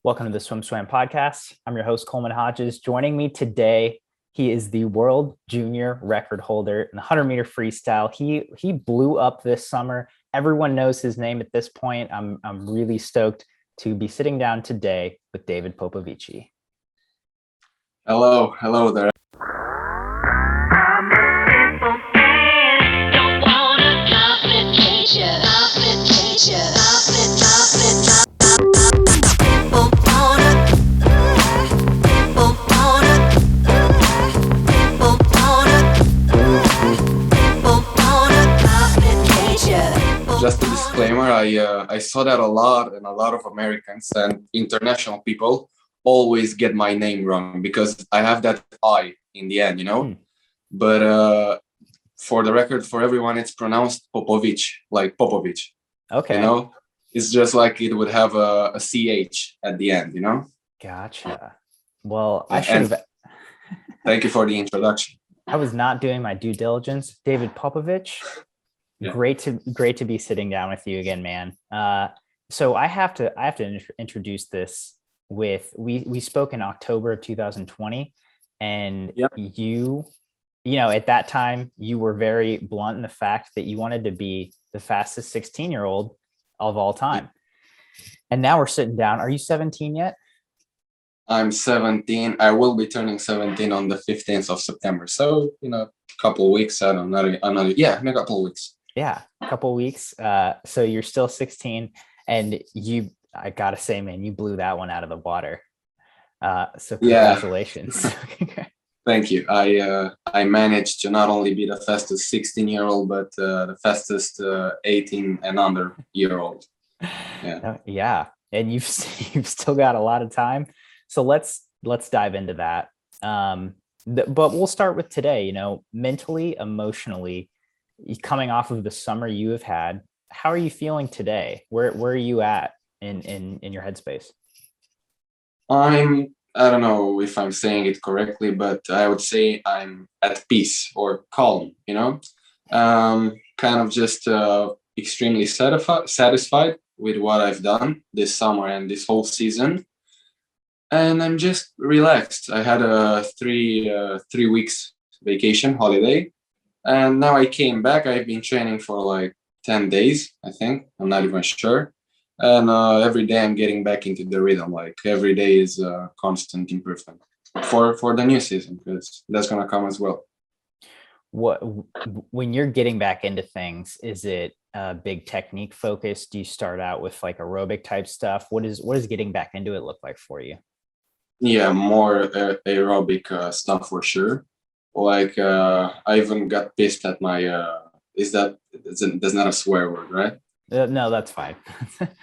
Welcome to the SwimSwam podcast. I'm your host, Coleman Hodges. Joining me today, he is the world junior record holder in the 100-meter freestyle. He blew up this summer. Everyone knows his name at this point. I'm really stoked to be sitting down today with David Popovici. Hello there. Just a disclaimer, I saw that a lot, and a lot of Americans and international people always get my name wrong because I have that I in the end, But for the record, for everyone, it's pronounced Popovici, like Popovic. Okay. It's just like it would have a CH at the end, Gotcha. Well, I should have. Thank you for the introduction. I was not doing my due diligence. David Popovici. Yeah. Great to be sitting down with you again, man. So I have to introduce this with we spoke in October of 2020, and yep. you know at that time you were very blunt in the fact that you wanted to be the fastest 16-year-old of all time. And now we're sitting down. Are you 17 yet? I'm 17. I will be turning 17 on the 15th of September. So a couple of weeks. I don't know. In a couple of weeks. Yeah, a couple of weeks. So you're still 16, and I gotta say, man, you blew that one out of the water. So congratulations. Yeah. Thank you. I managed to not only be the fastest 16-year-old, but the fastest 18 and under year-old. Yeah. And you've still got a lot of time. So let's dive into that. But we'll start with today. Mentally, emotionally, coming off of the summer you have had, how are you feeling today? Where are you at in your headspace? I don't know if I'm saying it correctly, but I would say I'm at peace or calm, kind of just extremely satisfied with what I've done this summer and this whole season. And I'm just relaxed. I had a 3 weeks vacation holiday. And now I came back. I've been training for like 10 days, I think. I'm not even sure. And every day I'm getting back into the rhythm. Like every day is a constant improvement for the new season, because that's going to come as well. When you're getting back into things, is it a big technique focus? Do you start out with like aerobic type stuff? What is getting back into it look like for you? Yeah, more aerobic stuff for sure. Like I even got pissed at my that's not a swear word, right? No, that's fine.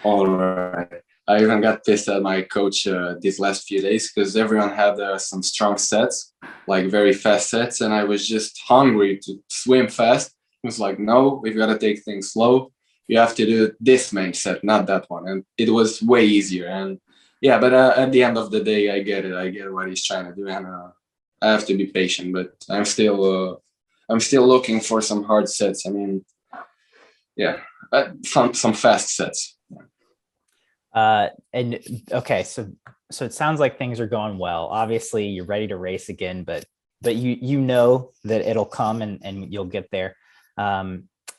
All right. I even got pissed at my coach these last few days because everyone had some strong sets, like very fast sets, and I was just hungry to swim fast. It was like, no, we've got to take things slow. You have to do this main set, not that one, and it was way easier. And yeah, but at the end of the day, I get it. I get what he's trying to do, and I have to be patient, but I'm still looking for some hard sets. I mean, yeah, some fast sets. And okay, so it sounds like things are going well. Obviously, you're ready to race again, but you know that it'll come and you'll get there.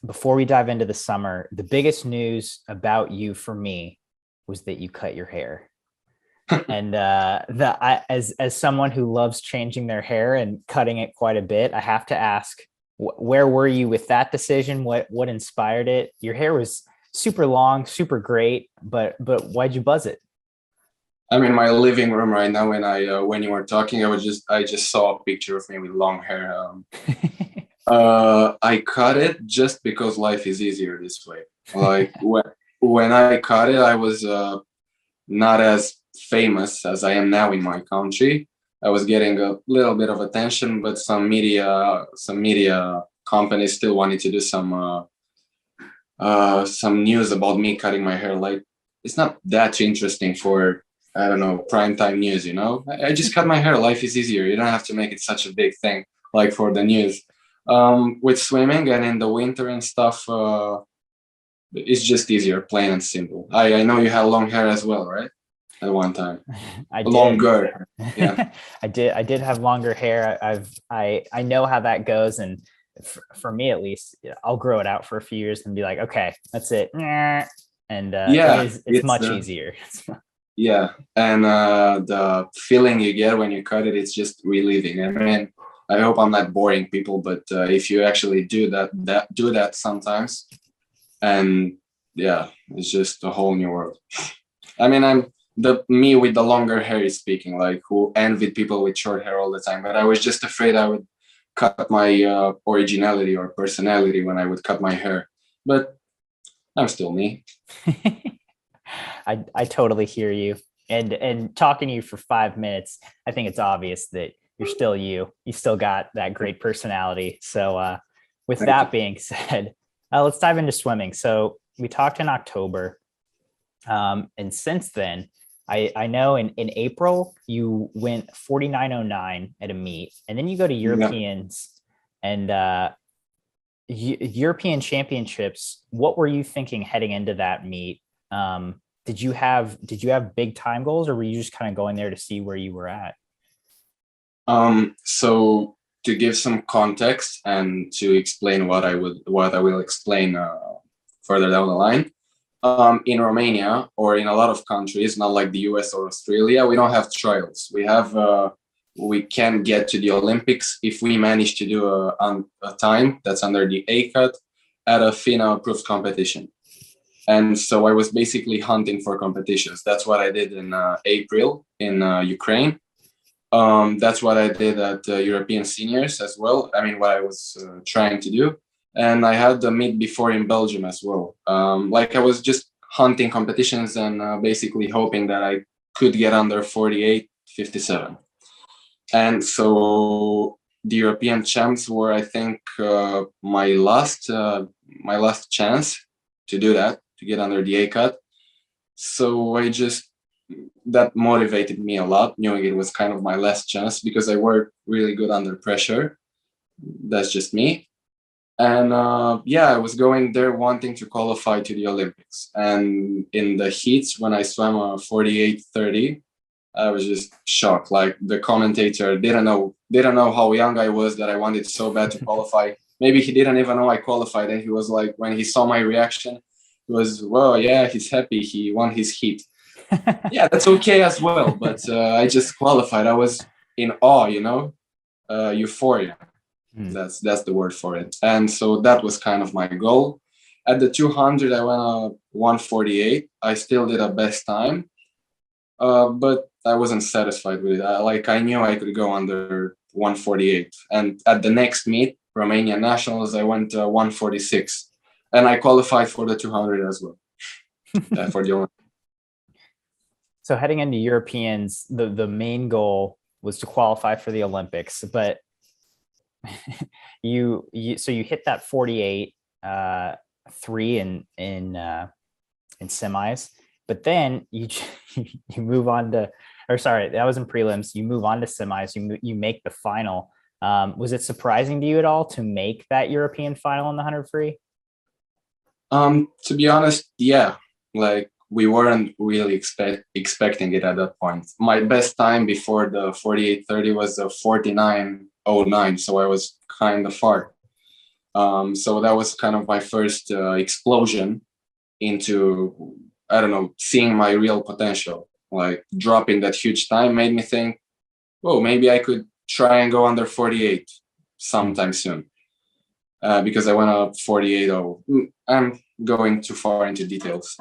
Before we dive into the summer, the biggest news about you for me was that you cut your hair. And as someone who loves changing their hair and cutting it quite a bit, I have to ask, where were you with that decision? What inspired it? Your hair was super long, super great, but why'd you buzz it? I'm in my living room right now. When you were talking, I just saw a picture of me with long hair. I cut it just because life is easier this way. Like when I cut it, I was not as famous as I am now in my country. I was getting a little bit of attention, but some media companies still wanted to do some news about me cutting my hair. Like, it's not that interesting for, I don't know, primetime news, I just cut my hair. Life is easier. You don't have to make it such a big thing like for the news. With swimming and in the winter and stuff, it's just easier, plain and simple. I know you have long hair as well, right? at one time. I did. Longer. Yeah. I did have longer hair. I know how that goes. And for me, at least, I'll grow it out for a few years and be like, okay, that's it. And Yeah. it's much easier. Yeah. And the feeling you get when you cut it, it's just relieving. I mean, I hope I'm not boring people, but if you actually do that sometimes, and yeah, it's just a whole new world. I mean, I'm the me with the longer hair is speaking, like who envied people with short hair all the time. But I was just afraid I would cut my originality or personality when I would cut my hair. But I'm still me. I totally hear you. And talking to you for 5 minutes, I think it's obvious that you're still you. You still got that great personality. So with Thank that you. being said, let's dive into swimming. So we talked in October. And since then, I know in April, you went 49.09 at a meet, and then you go to Yeah. Europeans and European championships. What were you thinking heading into that meet? Did you have big time goals, or were you just kind of going there to see where you were at? So to give some context and to explain what I will explain further down the line. In Romania or in a lot of countries, not like the US or Australia, we don't have trials. We can get to the Olympics if we manage to do a time that's under the A cut at a FINA approved competition. And so I was basically hunting for competitions. That's what I did in April in Ukraine. That's what I did at European seniors as well. I mean, what I was trying to do. And I had the meet before in Belgium as well. Like I was just hunting competitions and basically hoping that I could get under 48.57. And so the European champs were, I think, my last chance to do that, to get under the A cut. So that motivated me a lot, knowing it was kind of my last chance because I worked really good under pressure. That's just me. And yeah, I was going there wanting to qualify to the Olympics. And in the heats, when I swam 48.30, I was just shocked. Like the commentator didn't know how young I was, that I wanted so bad to qualify. Maybe he didn't even know I qualified. And he was like, when he saw my reaction, he was, well, yeah, he's happy. He won his heat. Yeah, that's okay as well. But I just qualified. I was in awe, euphoria. That's the word for it. And so that was kind of my goal. At the 200, I went 148. I still did a best time, but I wasn't satisfied with it. I knew I could go under 148. And at the next meet, Romania Nationals, I went 146, and I qualified for the 200 as well for the Olympics. So heading into Europeans, the main goal was to qualify for the Olympics, but you hit that 48 3 in semis, but then you move on to, or sorry, that was in prelims. You move on to semis. You make the final. Was it surprising to you at all to make that European final in the 100 free? To be honest, yeah. Like we weren't really expecting it at that point. My best time before the 48.30 was a 49.09, so I was kind of far. So that was kind of my first explosion into, I don't know, seeing my real potential. Like dropping that huge time made me think, oh, maybe I could try and go under 48 sometime soon. Because I went up 48.0. I'm going too far into details.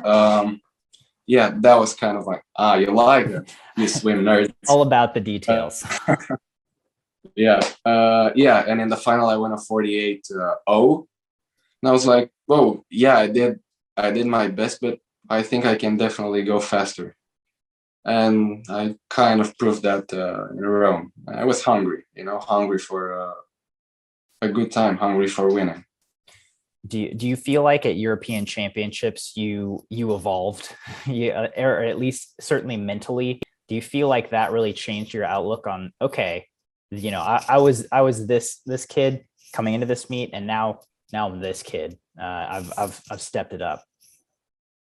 Yeah, that was kind of like, you like it, you swim nerds. All about the details. Yeah. And in the final, I went a 48.0. And I was like, whoa, yeah, I did my best, but I think I can definitely go faster. And I kind of proved that in Rome. I was hungry, hungry for a good time, hungry for winning. Do you feel like at European Championships you evolved, or at least certainly mentally? Do you feel like that really changed your outlook on, okay, I was this kid coming into this meet, and now I'm this kid. I've stepped it up.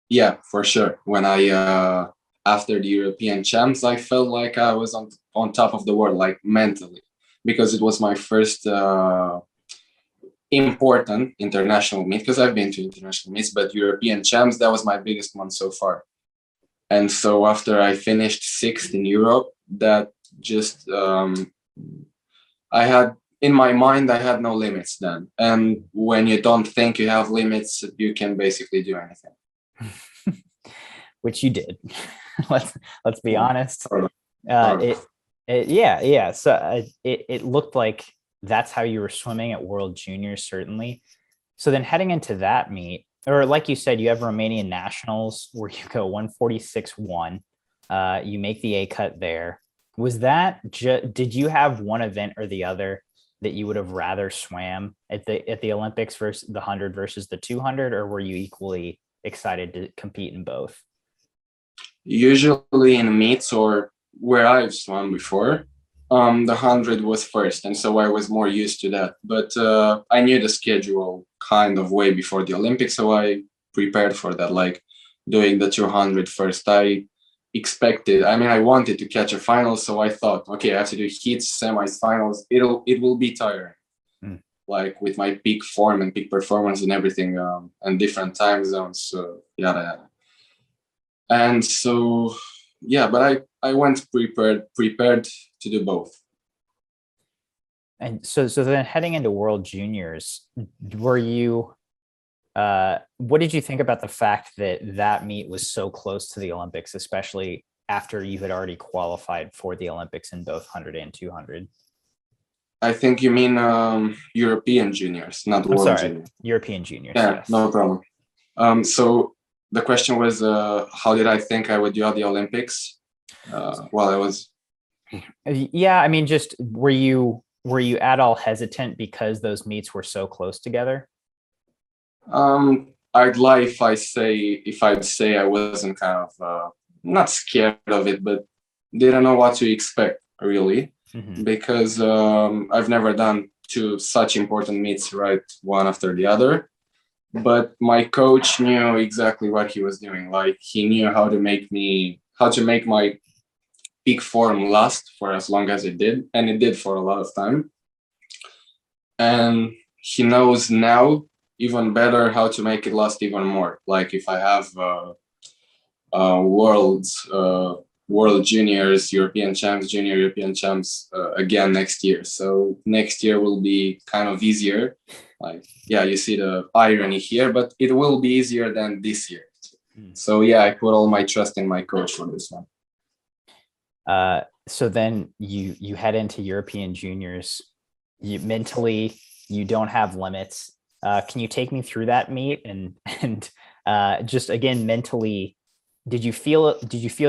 Yeah, for sure. When I after the European champs, I felt like I was on top of the world, like mentally, because it was my first important international meet, because I've been to international meets, but European champs, that was my biggest one so far. And so after I finished sixth in Europe, that just I had in my mind, I had no limits then. And when you don't think you have limits, you can basically do anything. Which you did. let's be honest. Yeah. So it looked like that's how you were swimming at World Juniors, certainly. So then heading into that meet, or like you said, you have Romanian nationals where you go 146.1. You make the A cut there. Was that did you have one event or the other that you would have rather swam at the Olympics versus the 100 versus the 200, or were you equally excited to compete in both? Usually in meets or where I've swum before, the 100 was first, and so I was more used to that. But I knew the schedule kind of way before the Olympics, so I prepared for that, like doing the 200 first. I wanted to catch a final, so I thought, okay, I have to do heats, semis, finals. It will be tiring, like with my peak form and peak performance and everything, and different time zones, so yada yada. And so but I went prepared to do both. And so then heading into World Juniors, were you what did you think about the fact that meet was so close to the Olympics, especially after you had already qualified for the Olympics in both 100 and 200? I think you mean European juniors, not World Juniors. European juniors. Yeah, yes. No problem. So the question was, how did I think I would do at the Olympics while I was? Yeah, I mean, just were you at all hesitant because those meets were so close together? I'd lie if I'd say I wasn't kind of not scared of it, but didn't know what to expect really, because I've never done two such important meets right one after the other. But my coach knew exactly what he was doing. Like he knew how to make my peak form last for as long as it did, and it did for a lot of time. And he knows now even better how to make it last even more. Like if I have World Juniors, European champs, Junior European champs again next year. So next year will be kind of easier. Like, yeah, you see the irony here, but it will be easier than this year. So yeah, I put all my trust in my coach for this one. So then you head into European juniors. Mentally, you don't have limits. Can you take me through that meet and just again mentally, did you feel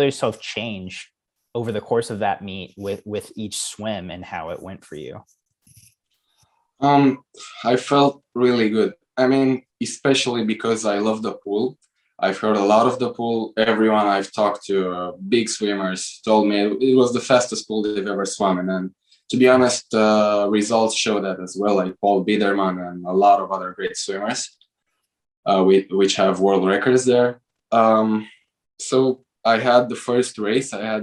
yourself change over the course of that meet with each swim and how it went for you? I felt really good. I mean, especially because I love the pool. I've heard a lot of the pool. Everyone I've talked to, big swimmers, told me it was the fastest pool they've ever swum in. And to be honest, results show that as well, like Paul Biederman and a lot of other great swimmers, which have world records there. So I had the first race. I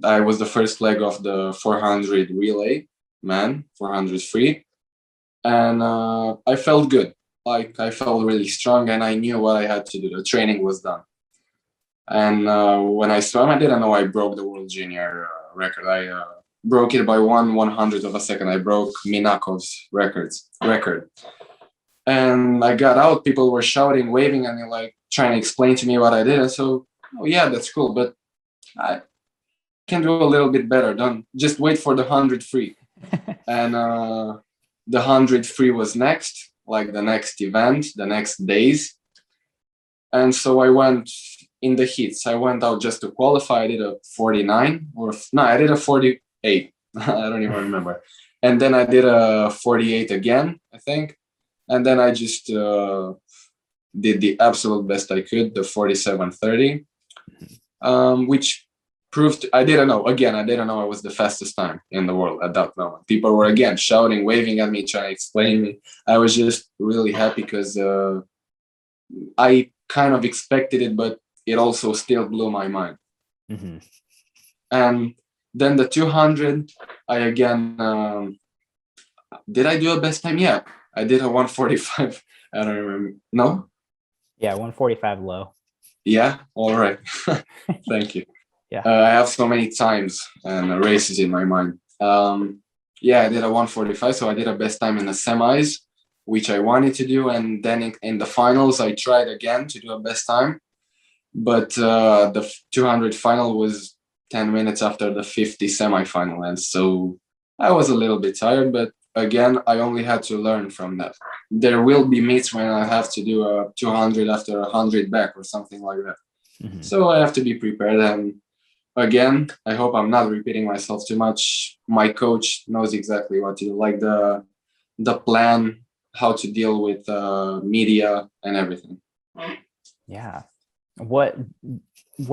was the first leg of the 400 relay, 400 free. And I felt good. Like I felt really strong and I knew what I had to do. The training was done. And when I swam, I didn't know I broke the world junior record. I broke it by 1/100th of a second. I broke Minakov's record. And I got out, people were shouting, waving, and they're like trying to explain to me what I did. And so, oh yeah, that's cool, but I can do a little bit better. Don't just wait for the 100 free. And the 100 free was next, like the next event, the next days. And so I went in the heats. I went out just to qualify. I did a 49 I did a 48. I don't even remember. And then I did a 48 again, I think. And then I just did the absolute best I could, the 47:30, which proved I didn't know I was the fastest time in the world at that moment. People were again shouting, waving at me, trying to explain me. I was just really happy because I kind of expected it, but it also still blew my mind. Mm-hmm. And then the 200, I again, did I do a best time? Yeah, I did a 1:45. I don't remember. No? Yeah, 1:45 low. Yeah, all right. Thank you. Yeah. I have so many times and races in my mind. Yeah, I did a 1:45, so I did a best time in the semis, which I wanted to do. And then in the finals, I tried again to do a best time. But the 200 final was 10 minutes after the 50 semifinal. And so I was a little bit tired, but again, I only had to learn from that. There will be meets when I have to do a 200 after 100 back or something like that. Mm-hmm. So I have to be prepared. And again, I hope I'm not repeating myself too much. My coach knows exactly what to do, like the plan, how to deal with media and everything. Yeah. What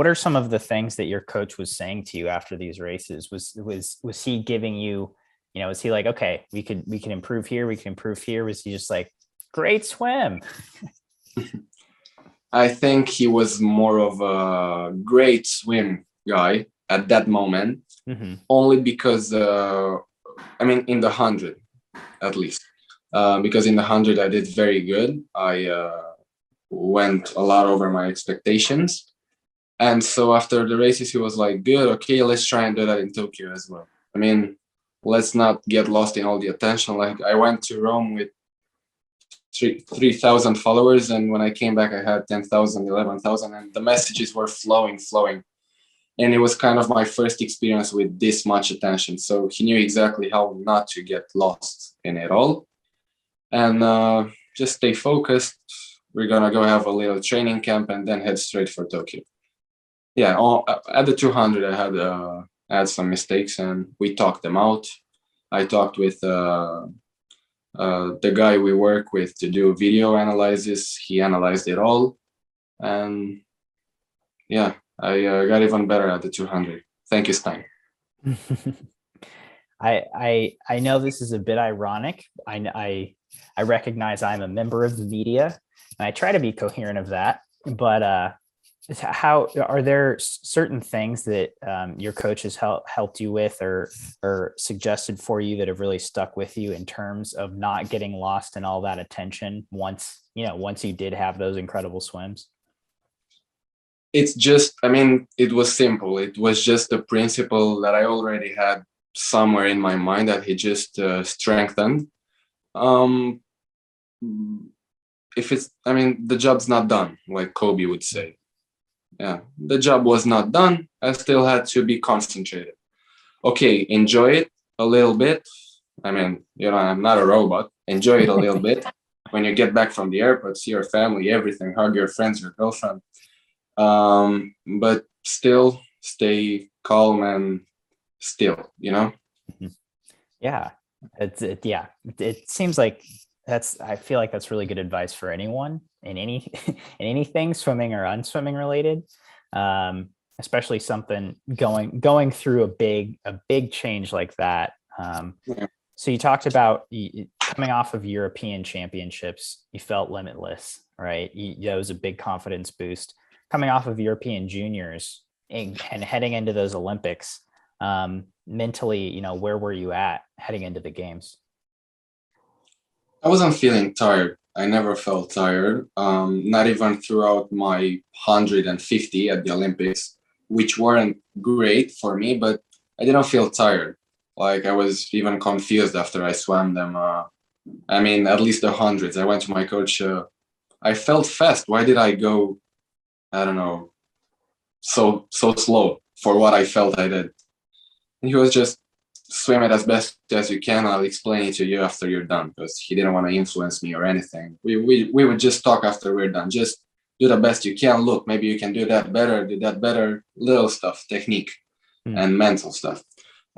are some of the things that your coach was saying to you after these races? Was he giving you, was he like, okay, we can improve here, we can improve here? Was he just like, great swim? I think he was more of a great swim guy at that moment, Mm-hmm. only because in the 100 at least, because in the 100 I did very good. I went a lot over my expectations. And so after the races, he was like, good, okay, let's try and do that in Tokyo as well. I mean, let's not get lost in all the attention. Like, I went to Rome with 3,000 followers, and when I came back, I had 10,000, 11,000, and the messages were flowing. And it was kind of my first experience with this much attention. So he knew exactly how not to get lost in it all. And just stay focused. We're going to go have a little training camp and then head straight for Tokyo. Yeah, at the 200, I had some mistakes and we talked them out. I talked with the guy we work with to do video analysis. He analyzed it all. And yeah, I got even better at the 200. Thank you, Stein. I know this is a bit ironic. I recognize I'm a member of the media and I try to be coherent of that, but how are there certain things that your coach has helped you with or suggested for you that have really stuck with you in terms of not getting lost in all that attention once you did have those incredible swims? It's just, it was simple. It was just a principle that I already had somewhere in my mind that he just strengthened. The job's not done, like Kobe would say. Yeah, the job was not done. I still had to be concentrated. Okay, enjoy it a little bit. I'm not a robot. Enjoy it a little bit. When you get back from the airport, see your family, everything, hug your friends, your girlfriend. But still stay calm and still, Yeah, it seems like I feel like that's really good advice for anyone in anything swimming or unswimming related, especially something going through a big change like that. Yeah. So you talked about coming off of European championships, you felt limitless, right? That was a big confidence boost. Coming off of European juniors and heading into those Olympics, mentally, where were you at heading into the games? I wasn't feeling tired. I never felt tired. Not even throughout my 150 at the Olympics, which weren't great for me, but I didn't feel tired. Like, I was even confused after I swam them. At least the hundreds. I went to my coach. I felt fast. Why did I go, I don't know, so slow for what I felt I did? And he was just, swim it as best as you can. I'll explain it to you after you're done, because he didn't want to influence me or anything. We would just talk after we're done. Just do the best you can. Look, maybe you can do that better, little stuff, technique and mental stuff.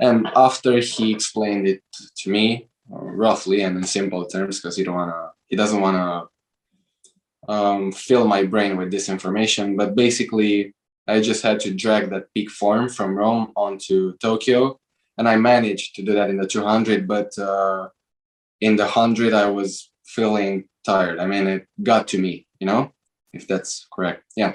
And after he explained it to me roughly and in simple terms, because he doesn't want to fill my brain with this information, but basically I just had to drag that peak form from Rome onto Tokyo. And I managed to do that in the 200, but in the 100, I was feeling tired. It got to me, if that's correct. Yeah.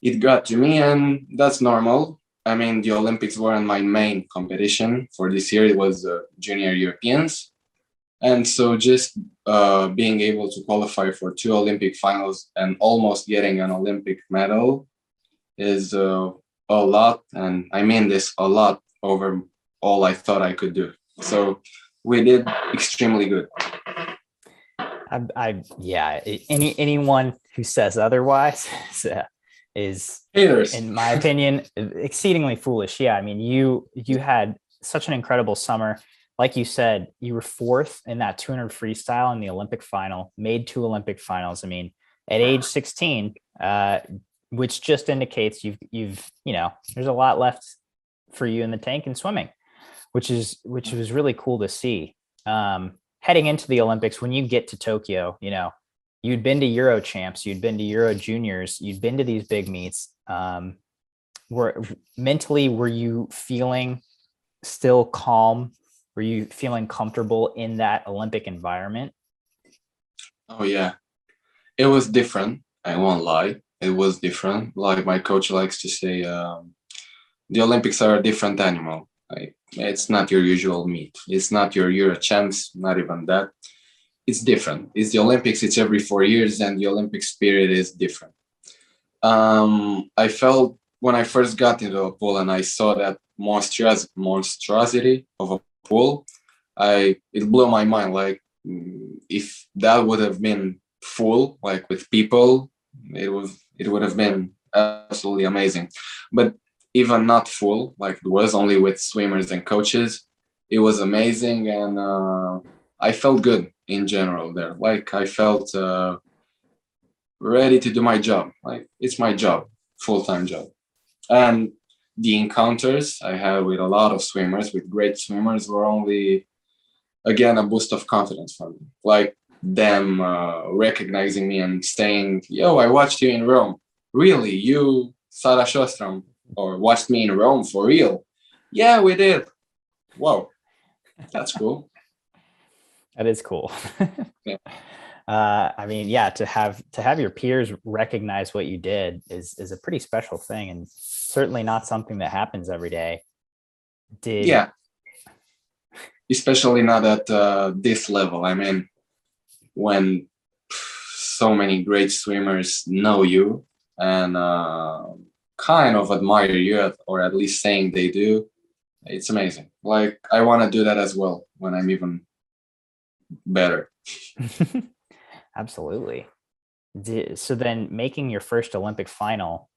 it got to me, and that's normal. I mean, the Olympics weren't my main competition for this year. It was Junior Europeans. And so just being able to qualify for 2 Olympic finals and almost getting an Olympic medal is a lot. And I mean this, a lot over all I thought I could do. So we did extremely good. Yeah, anyone who says otherwise is, Haters. in my opinion, exceedingly foolish. Yeah, I mean, you had such an incredible summer. Like you said, you were 4th in that 200 freestyle in the Olympic final, made 2 Olympic finals. I mean, at age 16, which just indicates you've there's a lot left for you in the tank in swimming, which was really cool to see. Heading into the Olympics, when you get to Tokyo, you'd been to Euro champs, you'd been to Euro juniors, you'd been to these big meets. Were you feeling still calm? Were you feeling comfortable in that Olympic environment? Oh yeah, it was different. I won't lie. It was different. Like my coach likes to say, the Olympics are a different animal. Like, it's not your usual meet. It's not your Euro champs, not even that. It's different. It's the Olympics. It's every 4 years, and the Olympic spirit is different. I felt when I first got into the pool and I saw that monstrosity of a pool, it blew my mind. Like, if that would have been full, like with people, it would have been absolutely amazing. But even not full, like it was only with swimmers and coaches, it was amazing, and I felt good in general there. Like I felt ready to do my job. Like it's my job, full-time job. And the encounters I had with a lot of swimmers, with great swimmers, were only, again, a boost of confidence for me. Like them recognizing me and saying, yo, I watched you in Rome. Really? You, Sarah Shostrom, or watched me in Rome for real? Yeah, we did. Wow, that's cool. That is cool. Yeah. I mean, yeah, to have your peers recognize what you did is a pretty special thing, and certainly not something that happens every day. Yeah, especially not at this level. I mean, when so many great swimmers know you and kind of admire you, or at least saying they do, it's amazing. Like I want to do that as well when I'm even better. Absolutely. So then, making your first Olympic final,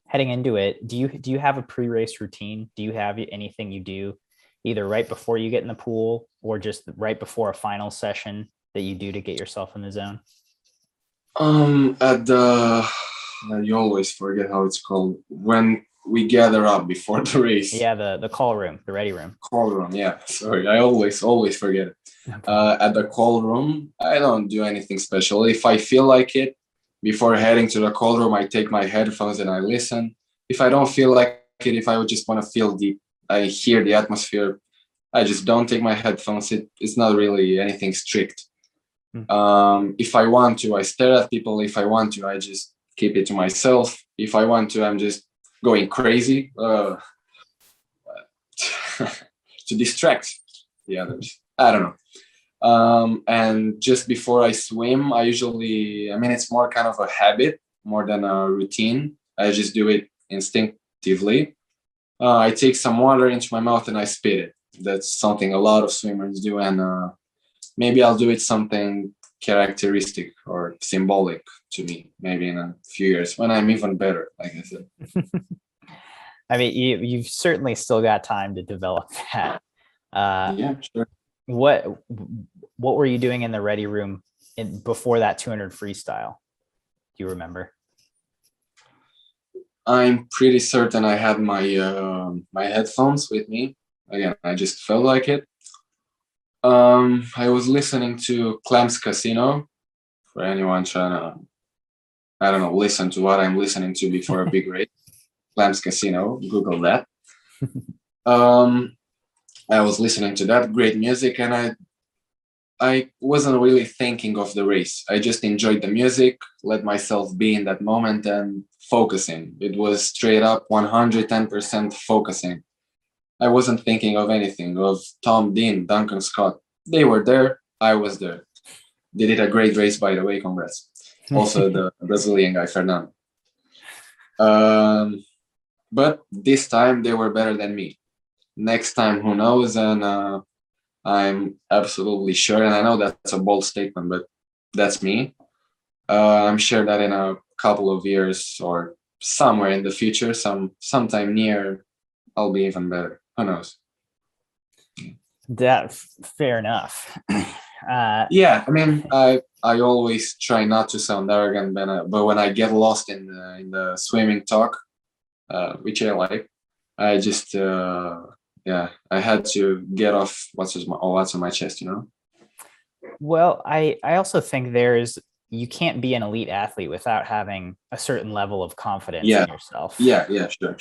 heading into it, do you have a pre-race routine? Do you have anything you do either right before you get in the pool or just right before a final session that you do to get yourself in the zone? At the you always forget how it's called when we gather up before the race. Yeah, the call room, the ready room. Call room, yeah. Sorry, I always forget it. At the call room, I don't do anything special. If I feel like it, before heading to the call room, I take my headphones and I listen. If I don't feel like it, if I would just want to I hear the atmosphere, I just don't take my headphones. It's not really anything strict. If I want to, I stare at people. If I want to, I just keep it to myself. If I want to, I'm just going crazy to distract the others. I don't know. And just before I swim, I mean, it's more kind of a habit more than a routine. I just do it instinctively. I take some water into my mouth and I spit it. That's something a lot of swimmers do. And maybe I'll do it something characteristic or symbolic to me, maybe in a few years when I'm even better, like I said. I mean, you've certainly still got time to develop that. Yeah, sure. What were you doing in the ready room before that 200 freestyle? Do you remember? I'm pretty certain I had my my headphones with me. Again, I just felt like it. I was listening to Clam's Casino. For anyone trying to, I don't know, listen to what I'm listening to before a big race. Clam's Casino, Google that. I was listening to that great music, and I wasn't really thinking of the race. I just enjoyed the music, let myself be in that moment and focusing. It was straight up 110% focusing. I wasn't thinking of anything, of Tom Dean, Duncan Scott. They were there, I was there. They did a great race, by the way, congrats. Also the Brazilian guy, Fernando. But this time they were better than me. Next time, who knows? And I'm absolutely sure, and I know that's a bold statement, but that's me. I'm sure that in a couple of years or somewhere in the future, sometime near, I'll be even better. Who knows? That fair enough. Yeah, I mean, I always try not to sound arrogant, but when I get lost in the swimming talk, which I like, I just yeah, I had to get off what's on my chest, you know. Well, I also think you can't be an elite athlete without having a certain level of confidence Yeah, in yourself. yeah, sure.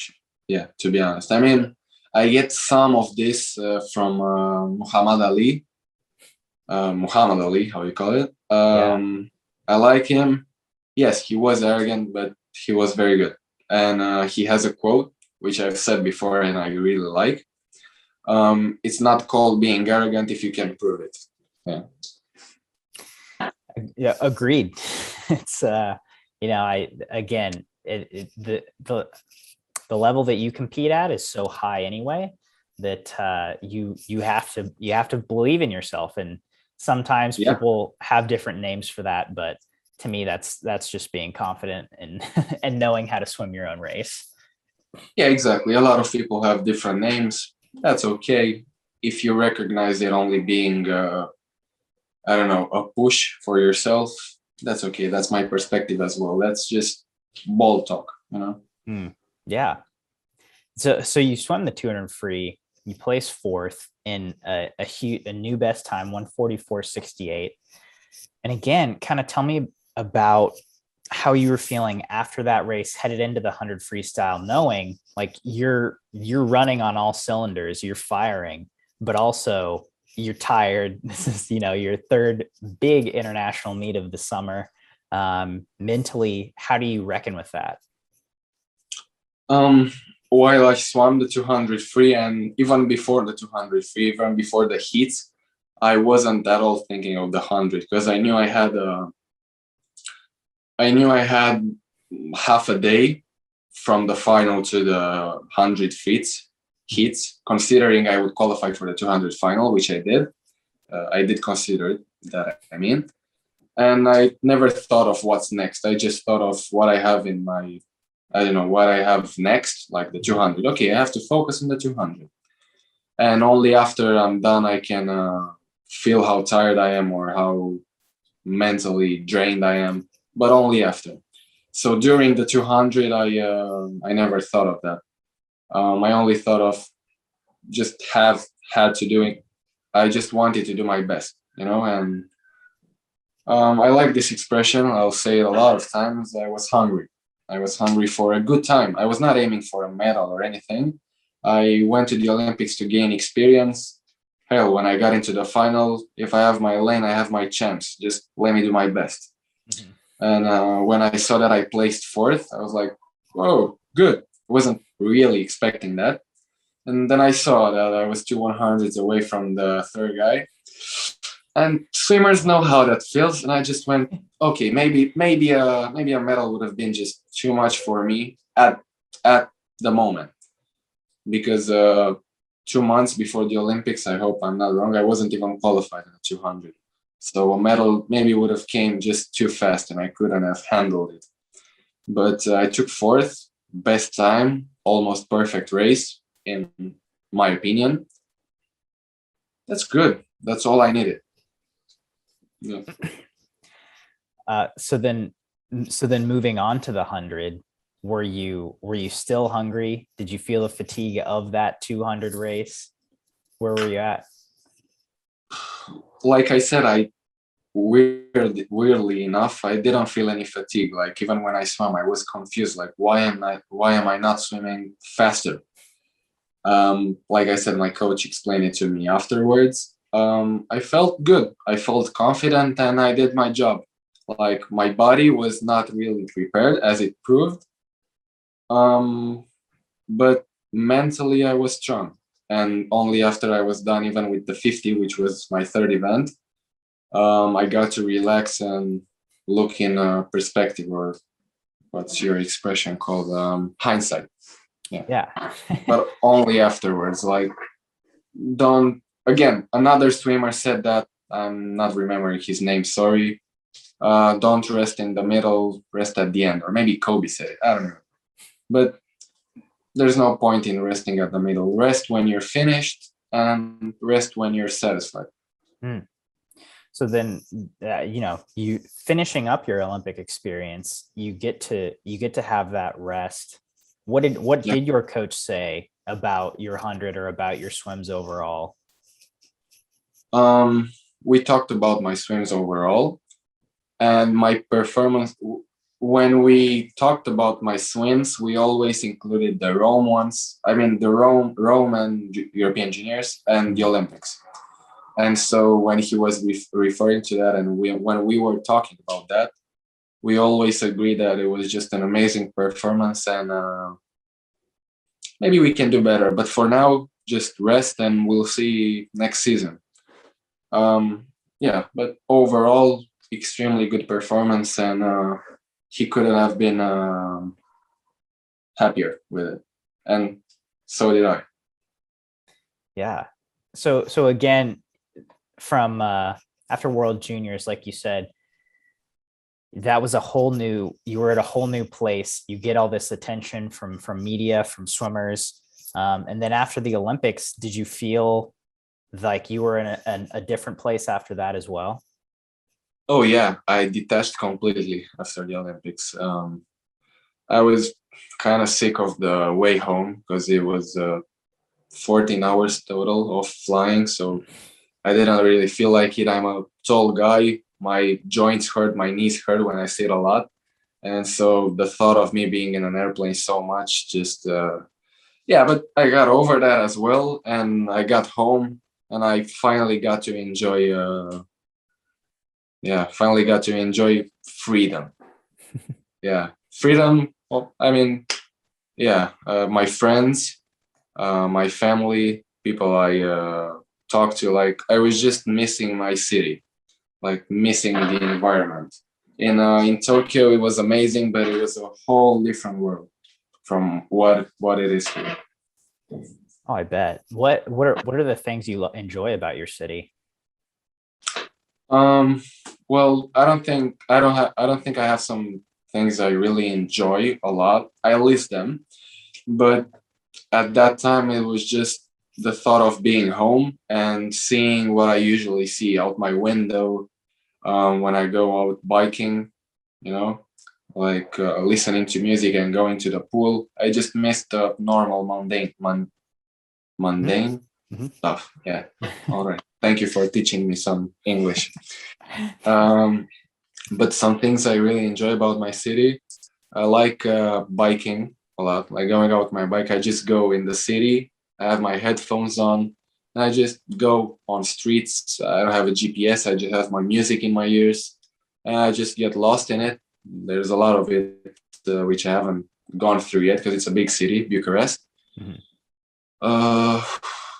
Yeah, to be honest, I mean, I get some of this from Muhammad Ali, how you call it. Yeah. I like him. Yes, he was arrogant, but he was very good. And he has a quote which I've said before, and I really like. It's not called being arrogant if you can prove it. Yeah. Yeah, agreed. It's I again, the level that you compete at is so high anyway that you have to believe in yourself. And sometimes Yeah, people have different names for that, but to me that's just being confident and and knowing how to swim your own race. yeah, exactly. A lot of people have different names. That's okay if you recognize it only being I don't know, a push for yourself. That's okay. That's my perspective as well. That's just ball talk, you know. Yeah. So you swam the 200 free, you placed fourth in a new best time, 144.68. And again, kind of tell me about how you were feeling after that race, headed into the 100 freestyle, knowing like you're running on all cylinders, you're firing, but also you're tired. This is, your third big international meet of the summer. Mentally, how do you reckon with that? Um, while I swam the 200 free, and even before the 200 free, even before the heats, I wasn't at all thinking of the 100 because I knew I had half a day from the final to the 100 heats, considering I would qualify for the 200 final, which I did. I did consider that, I mean, and I never thought of what's next. I just thought of what I have in my, I don't know, what I have next, like the 200. Okay, I have to focus on the 200. And only after I'm done, I can feel how tired I am or how mentally drained I am, but only after. So during the 200, I never thought of that. I only thought of just had to do it. I just wanted to do my best, you know. And I like this expression. I'll say it a lot of times. I was hungry. I was hungry for a good time. I was not aiming for a medal or anything. I went to the Olympics to gain experience. Hell, when I got into the final, if I have my lane, I have my chance. Just let me do my best. Mm-hmm. And when I saw that I placed fourth, I was like, whoa, good. I wasn't really expecting that. And then I saw that I was 2/100s away from the third guy. And swimmers know how that feels. And I just went, okay, maybe a medal would have been just too much for me at the moment. Because 2 months before the Olympics, I hope I'm not wrong, I wasn't even qualified in the 200. So a medal maybe would have came just too fast and I couldn't have handled it. But I took fourth, best time, almost perfect race, in my opinion. That's good. That's all I needed. Yeah. So then moving on to the 100, were you still hungry? Did you feel the fatigue of that 200 race? Where were you at? Like I said, weirdly enough, I didn't feel any fatigue. Like even when I swam, I was confused. Like why am I not swimming faster? Like I said, my coach explained it to me afterwards. I felt good. I felt confident, and I did my job. Like my body was not really prepared, as it proved. Um, but mentally, I was strong. And only after I was done, even with the 50, which was my third event, I got to relax and look in perspective, or what's your expression called? Hindsight. Yeah. Yeah. But only afterwards. Like, don't, again, another swimmer said that. I'm not remembering his name, sorry. Don't rest in the middle, rest at the end. Or maybe Kobe said it. I don't know. But there's no point in resting at the middle. Rest when you're finished and rest when you're satisfied. Mm. So then, you finishing up your Olympic experience, you get to have that rest. What Yeah. did your coach say about your 100 or about your swims overall? We talked about my swims overall and my performance. When we talked about my swims, we always included the Rome ones. I mean, the Rome and European juniors and the Olympics. And so when he was referring to that, and when we were talking about that, we always agreed that it was just an amazing performance, and maybe we can do better. But for now, just rest, and we'll see next season. Yeah, but overall, extremely good performance, and he couldn't have been happier with it, and so did I. Yeah. So again, from after World Juniors, like you said, that was you were at a whole new place. You get all this attention from media, from swimmers. And then after the Olympics, did you feel like you were in a different place after that as well? Oh yeah, I detached completely after the Olympics. I was kind of sick of the way home because it was 14 hours total of flying, so I didn't really feel like it. I'm a tall guy. My joints hurt, my knees hurt when I sit a lot. And so the thought of me being in an airplane so much just, yeah, but I got over that as well. And I got home and I finally got to enjoy, finally got to enjoy freedom. Yeah, freedom. Well, I mean, yeah, my friends, my family, people I talk to, like I was just missing my city, like missing the environment. In Tokyo, it was amazing, but it was a whole different world from what it is here. Oh, I bet. What are the things you enjoy about your city? Um, well, I don't think I have some things I really enjoy a lot. I list them, but at that time it was just the thought of being home and seeing what I usually see out my window when I go out biking, you know, like listening to music and going to the pool. I just missed the normal mundane Mm-hmm. stuff. Yeah. All right. Thank you for teaching me some English. Um, but some things I really enjoy about my city, I like biking a lot. Like going out with my bike, I just go in the city. I have my headphones on, and I just go on streets. I don't have a GPS. I just have my music in my ears, and I just get lost in it. There's a lot of it which I haven't gone through yet because it's a big city, Bucharest. Mm-hmm. Uh,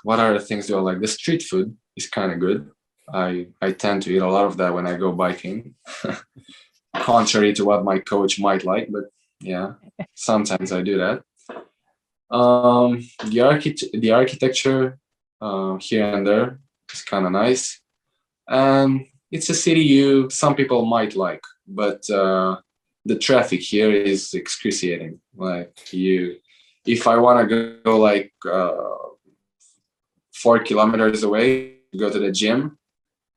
what are the things do I like? The street food is kind of good. I tend to eat a lot of that when I go biking, contrary to what my coach might like, but yeah, sometimes I do that. The architecture here and there is kind of nice, and it's a city you some people might like, but the traffic here is excruciating. Like if I want to go like 4 kilometers away, go to the gym,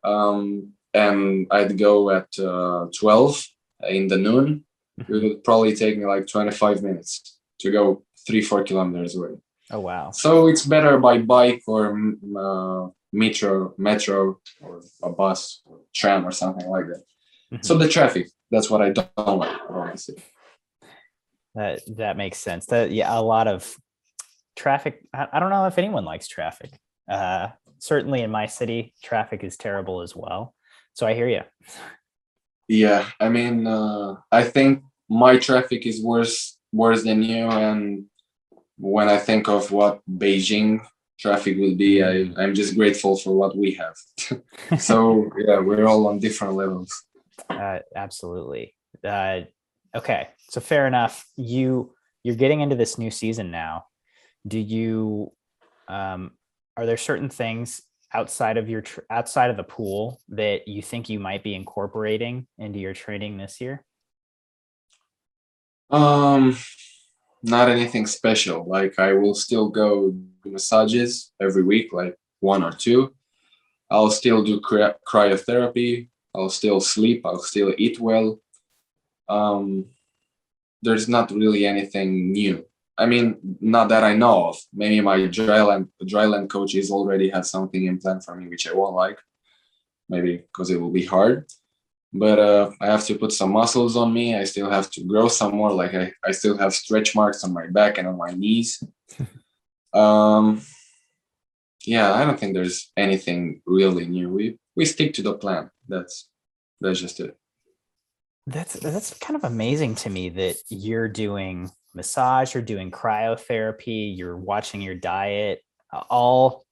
and I'd go at 12 in the noon. It would probably take me like 25 minutes to go 3-4 kilometers away. Oh, wow. So it's better by bike or metro or a bus or tram or something like that. Mm-hmm. So the traffic, that's what I don't like about the city. That makes sense. Yeah, a lot of traffic. I don't know if anyone likes traffic. certainly in my city, traffic is terrible as well. So I hear you. Yeah, I mean, I think my traffic is worse than you. And when I think of what Beijing traffic will be, I'm just grateful for what we have. So yeah, we're all on different levels. Absolutely. Okay, so fair enough. You're getting into this new season now. Do you are there certain things outside of outside of the pool that you think you might be incorporating into your training this year? Um, Not anything special. Like I will still go do massages every week, like one or two. I'll still do cryotherapy. I'll still sleep. I'll still eat well. Um, there's not really anything new. I mean, not that I know of. Maybe my dryland coaches already had something in plan for me, which I won't like. Maybe because it will be hard. But I have to put some muscles on me. I still have to grow some more. Like I still have stretch marks on my back and on my knees. Um, yeah, I don't think there's anything really new. We stick to the plan. That's just it. That's kind of amazing to me that you're doing massage, you're doing cryotherapy, you're watching your diet, all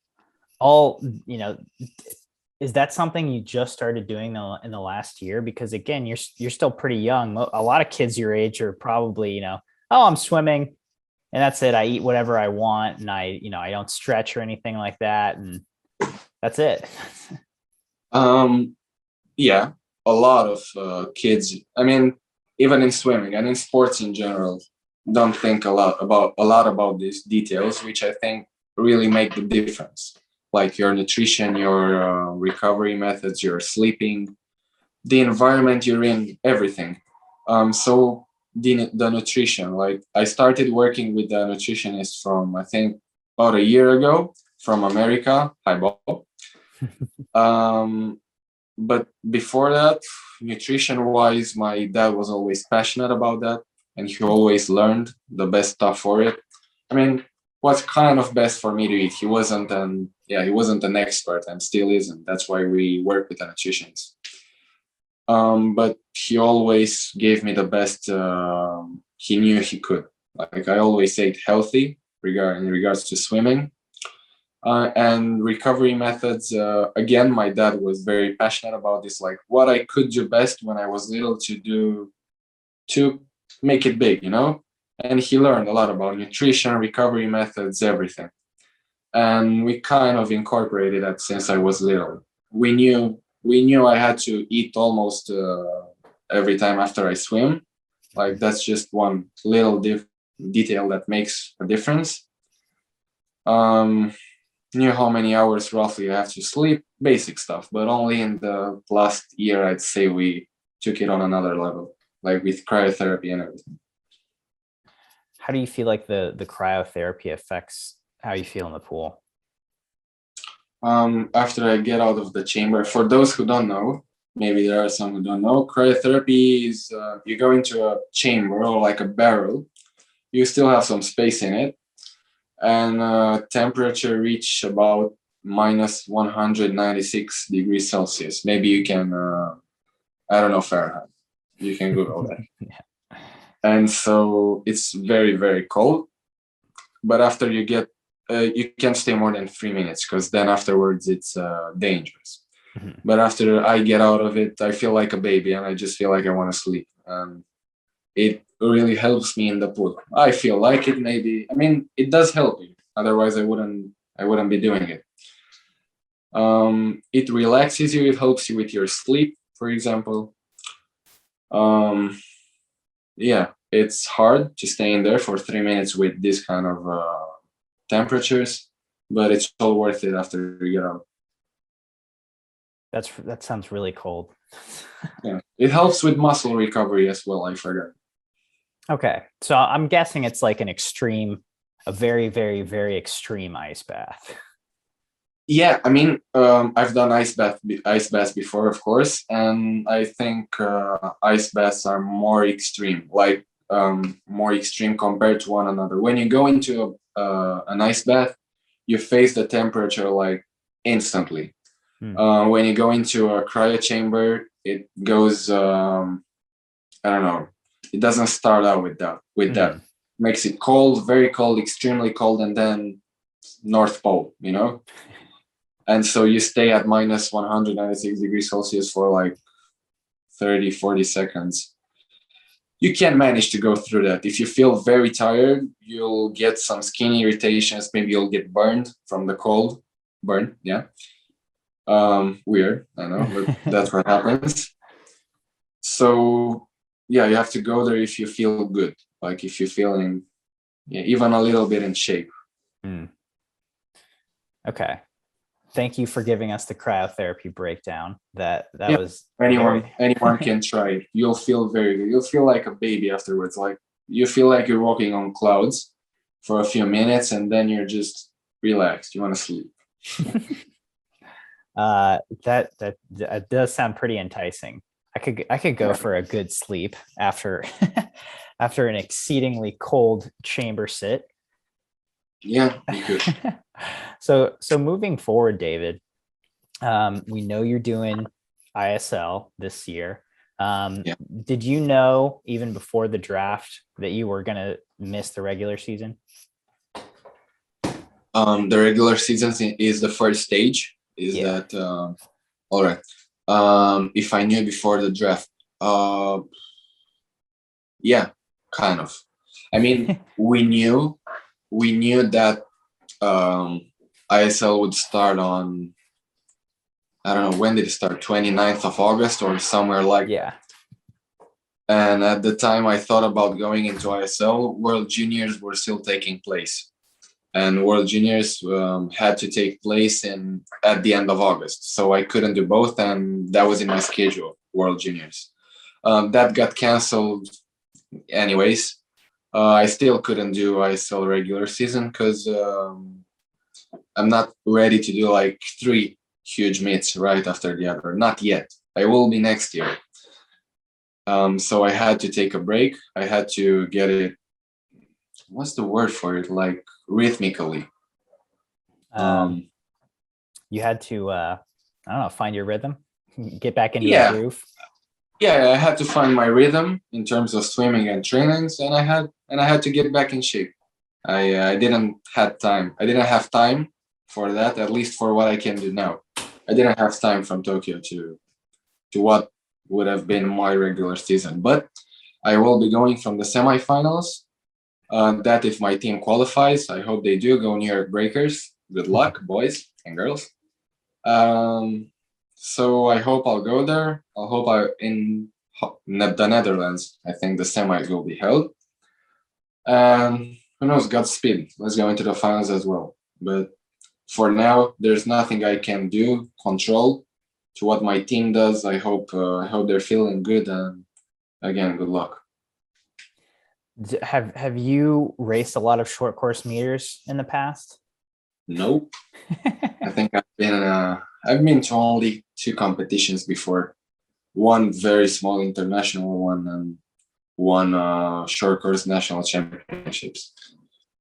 is that something you just started doing in the last year? Because again, you're still pretty young. A lot of kids your age are probably, oh, I'm swimming and that's it. I eat whatever I want and I don't stretch or anything like that. And that's it. Yeah, a lot of kids. I mean, even in swimming and in sports in general, don't think a lot about these details, which I think really make the difference. Like your nutrition, your recovery methods, your sleeping, the environment you're in, everything. So the nutrition, like I started working with a nutritionist from I think about a year ago from America. Hi Bob. Um, but before that, nutrition wise, my dad was always passionate about that, and he always learned the best stuff for it. I mean, what's kind of best for me to eat. He wasn't an expert and still isn't. That's why we work with a nutritionist. But he always gave me the best he knew he could. Like I always ate healthy in regards to swimming. And recovery methods, again, my dad was very passionate about this, like what I could do best when I was little to make it big, And he learned a lot about nutrition, recovery methods, everything. And we kind of incorporated that since I was little. We knew I had to eat almost every time after I swim. Like that's just one little detail that makes a difference. Um, Knew how many hours roughly I have to sleep, basic stuff. But only in the last year, I'd say we took it on another level, like with cryotherapy and everything. How do you feel like the cryotherapy affects how you feel in the pool? After I get out of the chamber, for those who don't know, maybe there are some who don't know, cryotherapy is you go into a chamber or like a barrel. You still have some space in it, and temperature reach about minus 196 degrees Celsius. Maybe you can, I don't know, Fahrenheit. You can Google that. Yeah. And so it's very, very cold. But after you can't stay more than 3 minutes because then afterwards it's dangerous. Mm-hmm. But after I get out of it, I feel like a baby and I just feel like I want to sleep. It really helps me in the pool. I feel like it maybe. I mean, it does help you. Otherwise, I wouldn't be doing it. It relaxes you. It helps you with your sleep, for example. Yeah, it's hard to stay in there for 3 minutes with this kind of temperatures, but it's all worth it after you get out. That sounds really cold. Yeah, it helps with muscle recovery as well. I forgot. Okay, so I'm guessing it's like a very, very, very extreme ice bath. Yeah, I mean, I've done ice baths before, of course, and I think ice baths are more extreme, like more extreme compared to one another. When you go into an ice bath, you face the temperature like instantly. Hmm. When you go into a cryo chamber, it goes, I don't know, it doesn't start out with that. Makes it cold, very cold, extremely cold, and then North Pole, you know? And so you stay at minus 196 degrees Celsius for like 30, 40 seconds. You can manage to go through that. If you feel very tired, you'll get some skin irritations. Maybe you'll get burned from the cold. Burn, yeah. Weird, I know, but that's what happens. So yeah, you have to go there if you feel good, like if you're feeling even a little bit in shape. Okay. Thank you for giving us the cryotherapy breakdown. That Yeah, was anyone can try it. You'll feel very good. You'll feel like a baby afterwards. Like you feel like you're walking on clouds for a few minutes, and then you're just relaxed. You want to sleep. That does sound pretty enticing. I could go for a good sleep after after an exceedingly cold chamber sit. Yeah, you could. So moving forward, David, we know you're doing ISL this year. Yeah. Did you know even before the draft that you were going to miss the regular season? The regular season is the first stage. Is Yeah. that all right? If I knew before the draft, yeah, kind of. I mean, we knew that ISL would start on, I don't know, when did it start? 29th of August or somewhere like Yeah. that. And at the time I thought about going into ISL, World Juniors were still taking place. And World Juniors had to take place at the end of August. So I couldn't do both, and that was in my schedule, World Juniors. That got canceled anyways. I still couldn't do ISL regular season because I'm not ready to do like 3 huge meets right after the other. Not yet. I will be next year. So I had to take a break. I had to get it. What's the word for it? Like rhythmically. You had to, I don't know, find your rhythm, get back into Yeah. a groove. Yeah, I had to find my rhythm in terms of swimming and trainings, and I had to get back in shape. I didn't have time. I didn't have time for that, at least for what I can do now. I didn't have time from Tokyo to what would have been my regular season. But I will be going from the semifinals. That if my team qualifies, I hope they do, go New York Breakers. Good luck, boys and girls. So I hope I'll go there. I hope in the Netherlands, I think the semis will be held. And who knows, Godspeed. Let's go into the finals as well. But for now, there's nothing I can do, control to what my team does. I hope they're feeling good, and again, good luck. Have you raced a lot of short course meters in the past? Nope. I think I've been to only 2 competitions before. One very small international one and one short course national championships.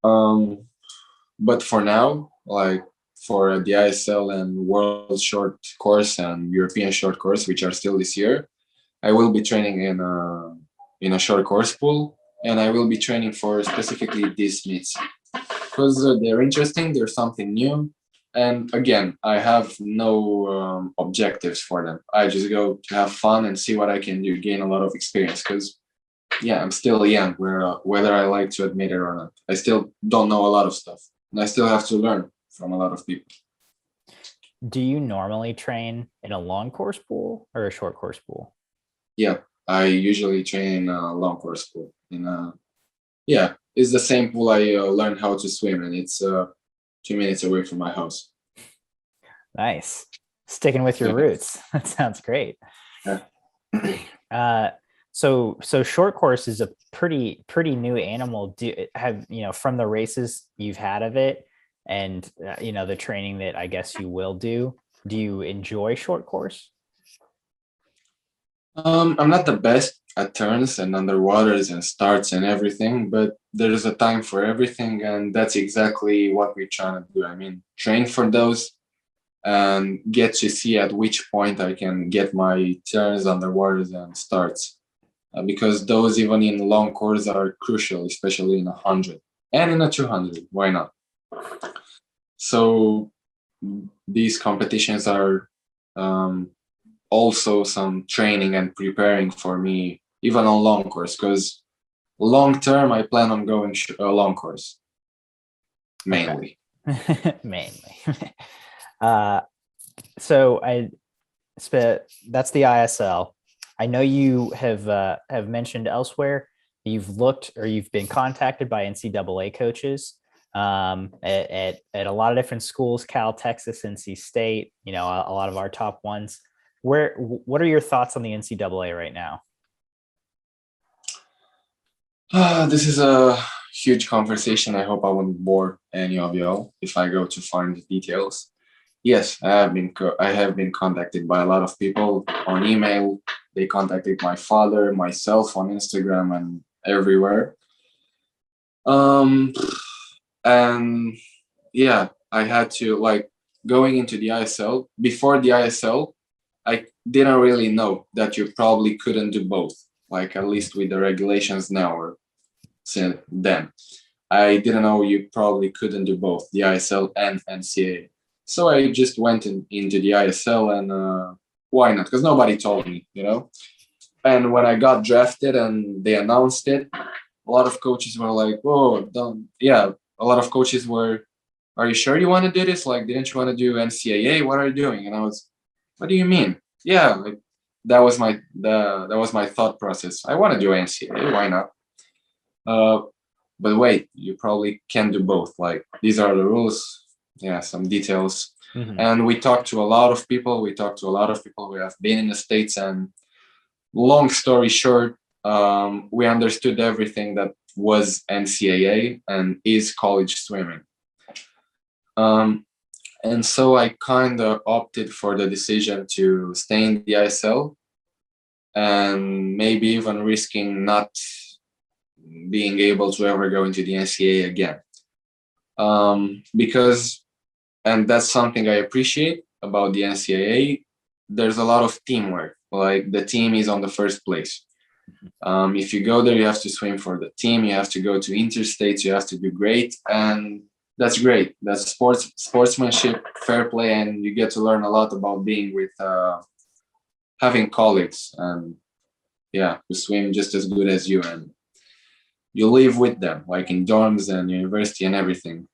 But for now, like for the ISL and World Short Course and European Short Course, which are still this year, I will be training in a short course pool, and I will be training for specifically these meets because they're interesting. They're something new, and again, I have no objectives for them. I just go to have fun and see what I can do, gain a lot of experience. Because yeah, I'm still young, whether I like to admit it or not. I still don't know a lot of stuff, and I still have to learn from a lot of people. Do you normally train in a long course pool or a short course pool? Yeah, I usually train in a long course pool. Yeah, it's the same pool I learned how to swim, and it's 2 minutes away from my house. Nice. Sticking with your roots. That sounds great. Yeah. So short course is a pretty new animal. From the races you've had of it, and the training that I guess you will do you enjoy short course? I'm not the best at turns and underwaters and starts and everything, but there's a time for everything, and that's exactly what we're trying to do. I mean, train for those, and get to see at which point I can get my turns, underwaters, and starts. Because those, even in long course, are crucial, especially in 100 and in a 200. Why not? So these competitions are also some training and preparing for me, even on long course, because long term I plan on going a long course mainly. Okay. Mainly. So that's the ISL. I know you have mentioned elsewhere you've looked or you've been contacted by NCAA coaches at a lot of different schools, Cal, Texas, NC State, a lot of our top ones. What are your thoughts on the NCAA right now? This is a huge conversation. I hope I won't bore any of y'all if I go to find the details. Yes, I have been contacted by a lot of people on email. They contacted my father, myself on Instagram and everywhere. And yeah, I had to, like, going into the ISL. Before the ISL, I didn't really know that you probably couldn't do both. Like, at least with the regulations now or since then, I didn't know you probably couldn't do both the ISL and NCAA. So I just went into the ISL, and why not? Because nobody told me, And when I got drafted and they announced it, a lot of coaches were like, "Whoa, don't." Yeah, a lot of coaches were, "Are you sure you want to do this? Like, didn't you want to do NCAA? What are you doing?" And I was, "What do you mean?" Yeah, like that was my thought process. I want to do NCAA. Why not? But wait, you probably can do both. Like, these are the rules. Yeah, some details. Mm-hmm. And we talked to a lot of people. who have been in the States. And long story short, we understood everything that was NCAA and is college swimming. And so I kind of opted for the decision to stay in the ISL and maybe even risking not being able to ever go into the NCAA again. Because, and that's something I appreciate about the NCAA, there's a lot of teamwork. Like, the team is on the first place. If you go there, you have to swim for the team. You have to go to interstates. You have to do great, and that's great. That's sportsmanship, fair play, and you get to learn a lot about being with having colleagues, and who swim just as good as you, and you live with them, like in dorms and university and everything.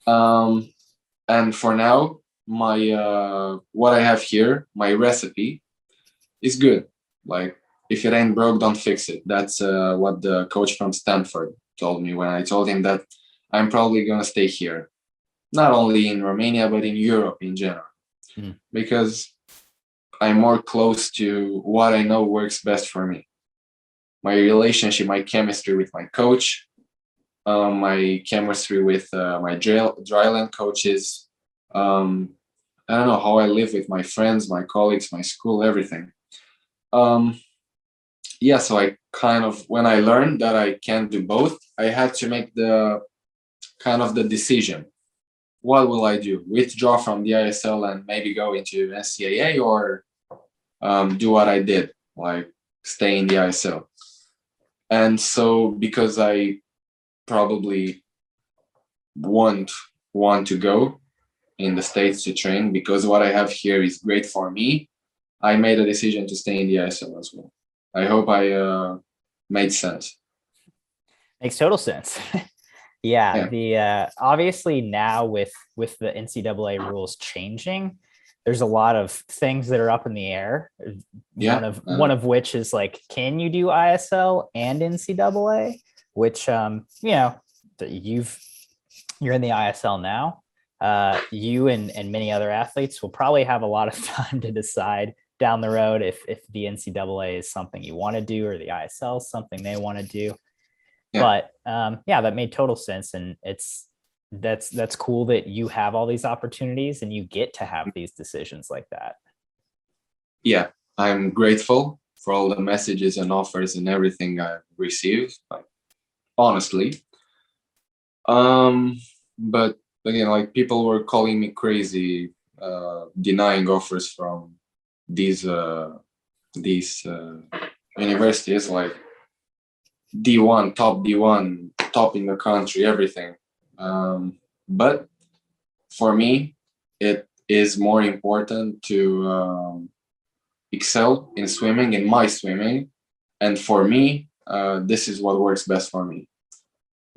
And for now, my what I have here, my recipe, is good. Like, if it ain't broke, don't fix it. That's what the coach from Stanford told me when I told him that I'm probably going to stay here. Not only in Romania, but in Europe in general. Mm. Because I'm more close to what I know works best for me. My relationship, my chemistry with my coach, my chemistry with my dryland coaches. I don't know, how I live with my friends, my colleagues, my school, everything. So I kind of, when I learned that I can't do both, I had to make the decision. What will I do? Withdraw from the ISL and maybe go into NCAA, or do what I did, like stay in the ISL. And so, because I probably won't want to go in the States to train, because what I have here is great for me, I made a decision to stay in the ISL as well. I hope I made sense. Makes total sense. Yeah. The obviously now with the NCAA rules changing, there's a lot of things that are up in the air. One of which is, like, can you do ISL and NCAA? Which you're in the ISL now. You and many other athletes will probably have a lot of time to decide down the road if the NCAA is something you want to do, or the ISL is something they want to do. But that made total sense, and that's cool that you have all these opportunities and you get to have these decisions like that. Yeah, I'm grateful for all the messages and offers and everything I've received, like, honestly. But again, like, people were calling me crazy denying offers from these universities like D1, top in the country, everything. But for me, it is more important to excel in swimming, in my swimming. And for me, this is what works best for me.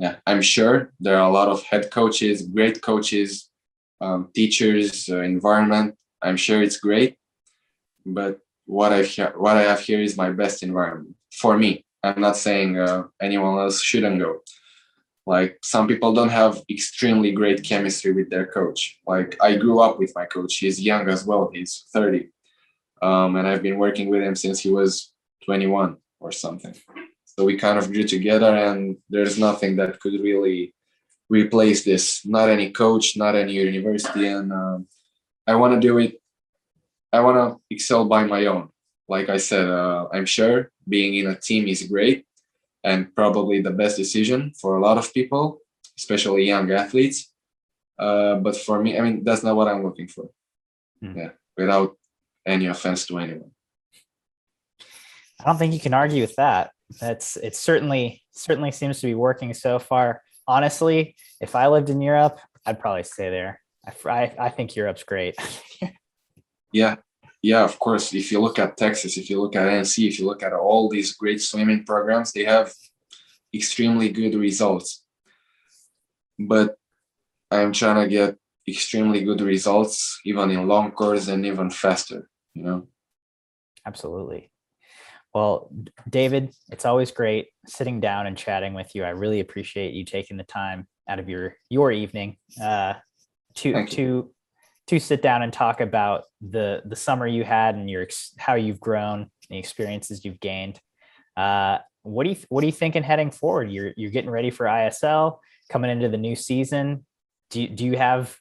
Yeah, I'm sure there are a lot of head coaches, great coaches, teachers, environment. I'm sure it's great, but what I have here is my best environment for me. I'm not saying anyone else shouldn't go. Like some people don't have extremely great chemistry with their coach. Like I grew up with my coach. He's young as well. He's 30. And I've been working with him since he was 21 or something. So we kind of grew together, and there's nothing that could really replace this. Not any coach, not any university. And I want to do it. I want to excel by my own. Like I said, I'm sure being in a team is great and probably the best decision for a lot of people, especially young athletes. But for me, I mean, that's not what I'm looking for. Yeah, without any offense to anyone. I don't think you can argue with that. It certainly seems to be working so far. Honestly, if I lived in Europe, I'd probably stay there. I think Europe's great. Yeah, of course. If you look at Texas, if you look at NC, if you look at all these great swimming programs, they have extremely good results. But I'm trying to get extremely good results, even in long course and even faster, you know? Absolutely. Well, David, it's always great sitting down and chatting with you. I really appreciate you taking the time out of your evening to sit down and talk about the summer you had and how you've grown, the experiences you've gained. What are you thinking heading forward? You're getting ready for ISL, coming into the new season. Do you have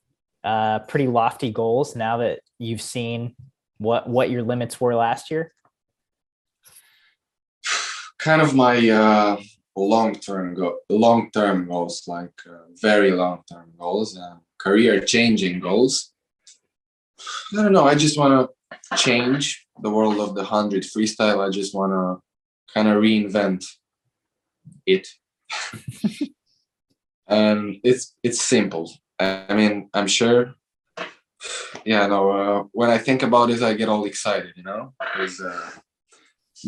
pretty lofty goals now that you've seen what your limits were last year? Kind of my long-term goals, like very long-term goals, career-changing goals. I don't know. I just want to change the world of the 100 freestyle. I just want to kind of reinvent it. And it's simple. I mean, I'm sure. Yeah, no. When I think about it, I get all excited, you know.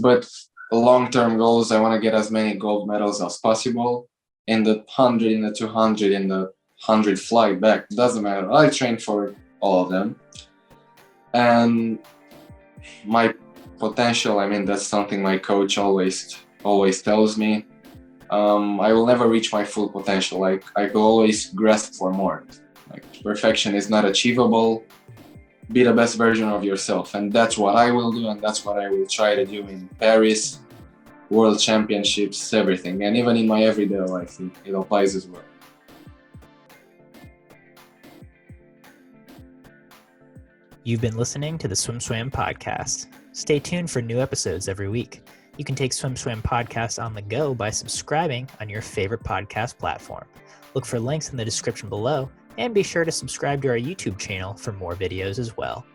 But long-term goals, I want to get as many gold medals as possible in the 100, in the 200, in the 100 fly back. Doesn't matter. I train for all of them. And my potential, I mean, that's something my coach always tells me. I will never reach my full potential. Like I will always grasp for more. Like perfection is not achievable. Be the best version of yourself, and that's what I will do, and that's what I will try to do in Paris, World Championships, everything, and even in my everyday life, it applies as well. You've been listening to the SwimSwam podcast. Stay tuned for new episodes every week. You can take SwimSwam podcast on the go by subscribing on your favorite podcast platform. Look for links in the description below, and be sure to subscribe to our YouTube channel for more videos as well.